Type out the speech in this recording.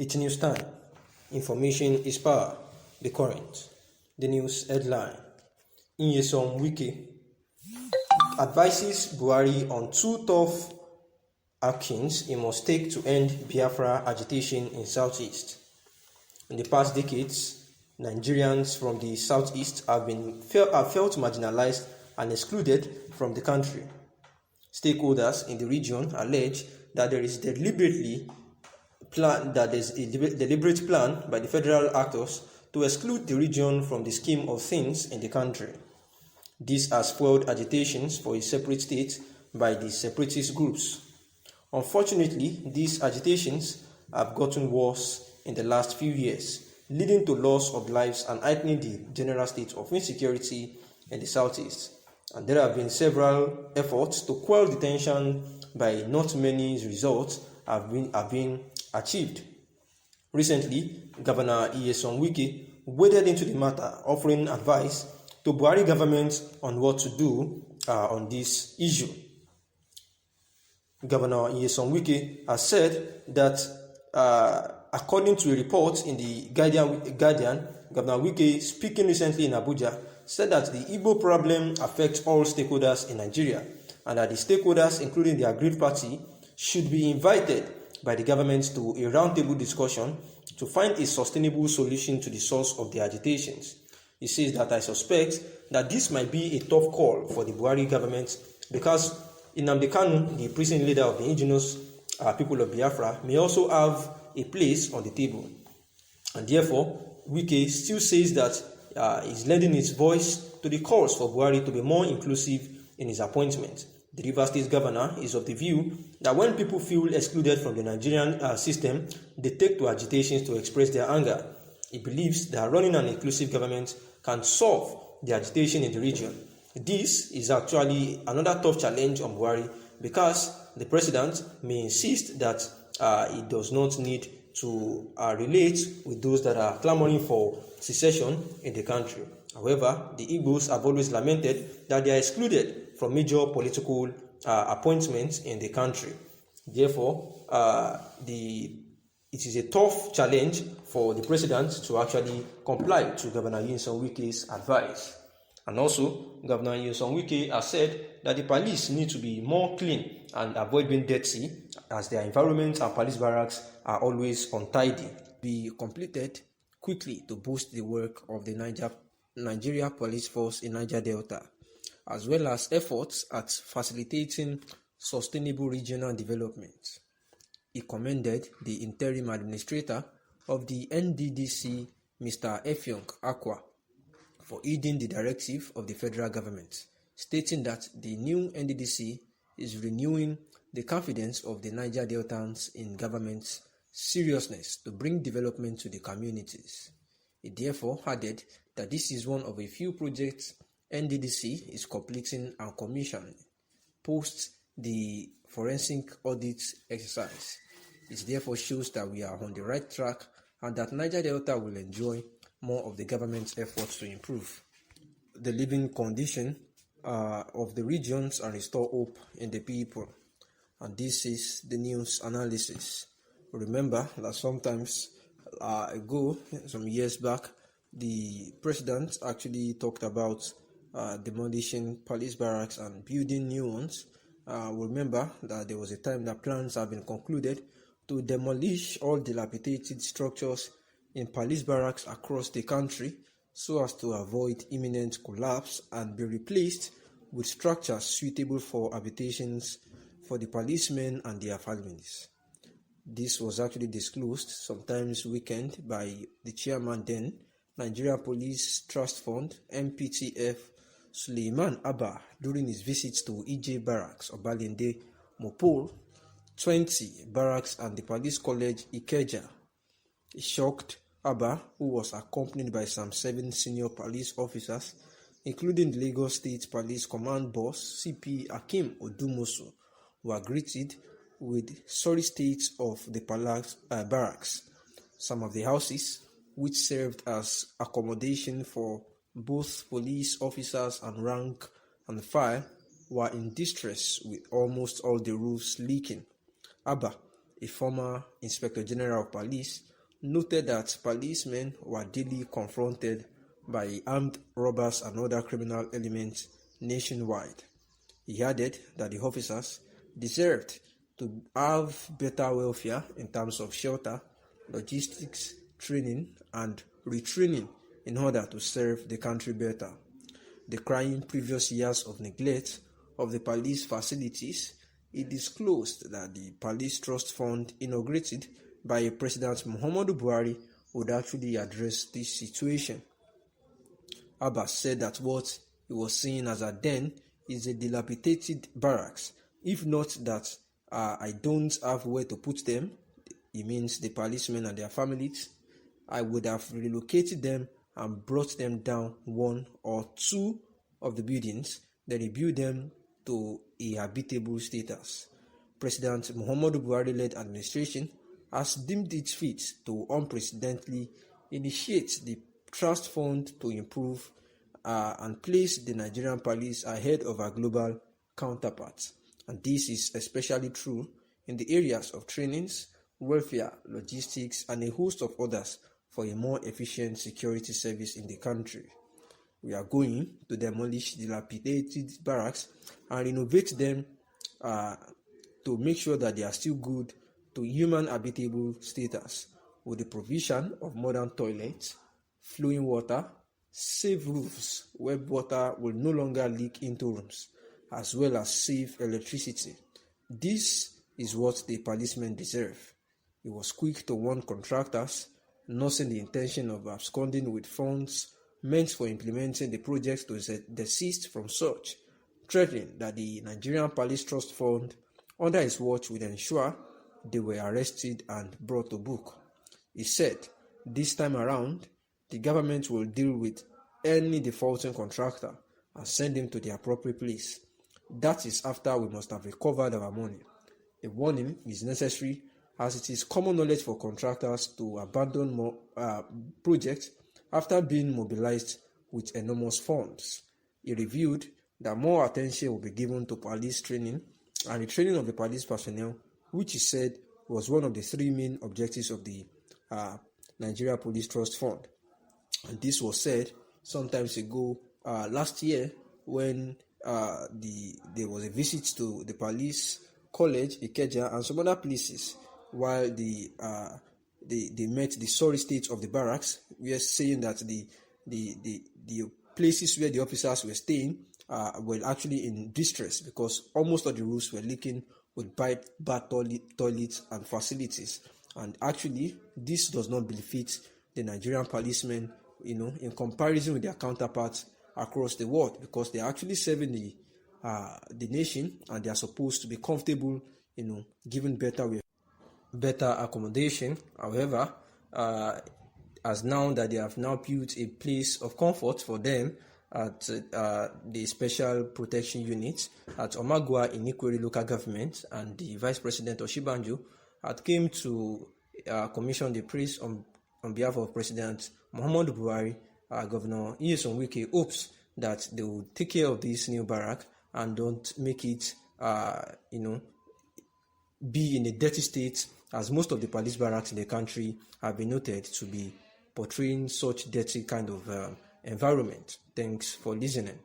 It's news time. Information is power. The current. The news headline. Nyesom Wike advises Buhari on two tough actions he must take to end Biafra agitation in Southeast. In the past decades, Nigerians from the Southeast have felt marginalized and excluded from the country. Stakeholders in the region allege that there is a deliberate plan by the federal actors to exclude the region from the scheme of things in the country. This has fueled agitations for a separate state by the separatist groups. Unfortunately, these agitations have gotten worse in the last few years, leading to loss of lives and heightening the general state of insecurity in the Southeast. And there have been several efforts to quell the tension, but not many results have been achieved. Recently, Governor Nyesom Wike waded into the matter, offering advice to Buhari government on what to do on this issue. Governor Nyesom Wike has said that according to a report in the Guardian, Governor Wike, speaking recently in Abuja, said that the Igbo problem affects all stakeholders in Nigeria and that the stakeholders, including the aggrieved party, should be invited by the government to a roundtable discussion to find a sustainable solution to the source of the agitations. He says that I suspect that this might be a tough call for the Buhari government because Nnamdi Kanu, the prison leader of the indigenous people of Biafra, may also have a place on the table. And therefore, Wike still says that he's lending his voice to the calls for Buhari to be more inclusive in his appointment. The Rivers State governor is of the view that when people feel excluded from the Nigerian system, they take to agitations to express their anger. He believes that running an inclusive government can solve the agitation in the region. This is actually another tough challenge on Buhari because the president may insist that he does not need to relate with those that are clamoring for secession in the country. However, the Igbos have always lamented that they are excluded from major political appointments in the country. Therefore, it is a tough challenge for the president to actually comply to Governor Nyesom Wike's advice. And also, Governor Nyesom Wike has said that the police need to be more clean and avoid being dirty, as their environment and police barracks are always untidy. Be completed quickly to boost the work of the Nigeria Police Force in Niger Delta, as well as efforts at facilitating sustainable regional development. He commended the interim administrator of the NDDC, Mr. Effiong Akwa, for heeding the directive of the federal government, stating that the new NDDC is renewing the confidence of the Niger Deltans in government's seriousness to bring development to the communities. He therefore added that this is one of a few projects NDDC is completing and commissioning post the forensic audit exercise. It therefore shows that we are on the right track and that Niger Delta will enjoy more of the government's efforts to improve the living condition of the regions and restore hope in the people. And this is the news analysis. Remember that sometimes some years back, the president actually talked about demolishing police barracks and building new ones. Remember that there was a time that plans have been concluded to demolish all dilapidated structures in police barracks across the country so as to avoid imminent collapse and be replaced with structures suitable for habitations for the policemen and their families. This was actually disclosed sometimes weekend by the chairman then, Nigeria Police Trust Fund, NPTF, Suleiman Abba, during his visits to EJ Barracks, Obalende, Mopol, 20 Barracks and the Police College, Ikeja. It shocked Abba, who was accompanied by some 7 senior police officers, including the Lagos State Police Command boss, CP Akim Odumosu, who were greeted with sorry states of the barracks. Some of the houses, which served as accommodation for both police officers and rank and file, were in distress with almost all the roofs leaking. Abba, a former Inspector General of Police, noted that policemen were daily confronted by armed robbers and other criminal elements nationwide. He added that the officers deserved to have better welfare in terms of shelter, logistics, training, and retraining in order to serve the country better. Decrying previous years of neglect of the police facilities, he disclosed that the Police Trust Fund inaugurated by President Muhammadu Buhari would actually address this situation. Abbas said that what he was seeing as a den is a dilapidated barracks. If not that I don't have where to put them, he means the policemen and their families, I would have relocated them and brought them down one or two of the buildings, then rebuild them to a habitable status. President Muhammadu Buhari-led administration has deemed it fit to unprecedentedly initiate the trust fund to improve and place the Nigerian police ahead of our global counterparts. And this is especially true in the areas of trainings, welfare, logistics, and a host of others for a more efficient security service in the country. We are going to demolish dilapidated barracks and renovate them to make sure that they are still good to human habitable status, with the provision of modern toilets, flowing water, safe roofs where water will no longer leak into rooms, as well as safe electricity. This is what the policemen deserve. He was quick to warn contractors, nursing the intention of absconding with funds meant for implementing the projects to desist from such, threatening that the Nigerian Police Trust Fund under his watch would ensure they were arrested and brought to book. He said, this time around, the government will deal with any defaulting contractor and send him to the appropriate place. That is after we must have recovered our money. A warning is necessary, as it is common knowledge for contractors to abandon projects after being mobilized with enormous funds. He revealed that more attention will be given to police training and the training of the police personnel, which he said was one of the three main objectives of the Nigeria Police Trust Fund. And this was said sometimes ago, last year, when there was a visit to the police college, Ikeja, and some other places, while they met the sorry state of the barracks. We are saying that the places where the officers were staying were actually in distress because almost all the roofs were leaking with bad toilets and facilities. And actually, this does not benefit the Nigerian policemen, in comparison with their counterparts across the world, because they are actually serving the nation, and they are supposed to be comfortable, given better accommodation. However, as now that they have now built a place of comfort for them at the Special Protection Unit at Omagua in Ikwere local government, and the Vice President Oshibanjo had came to commission the praise on behalf of President Muhammadu Buhari. Governor Nyesom Wike hopes that they will take care of this new barrack and don't make it, be in a dirty state, as most of the police barracks in the country have been noted to be portraying such dirty kind of environment. Thanks for listening.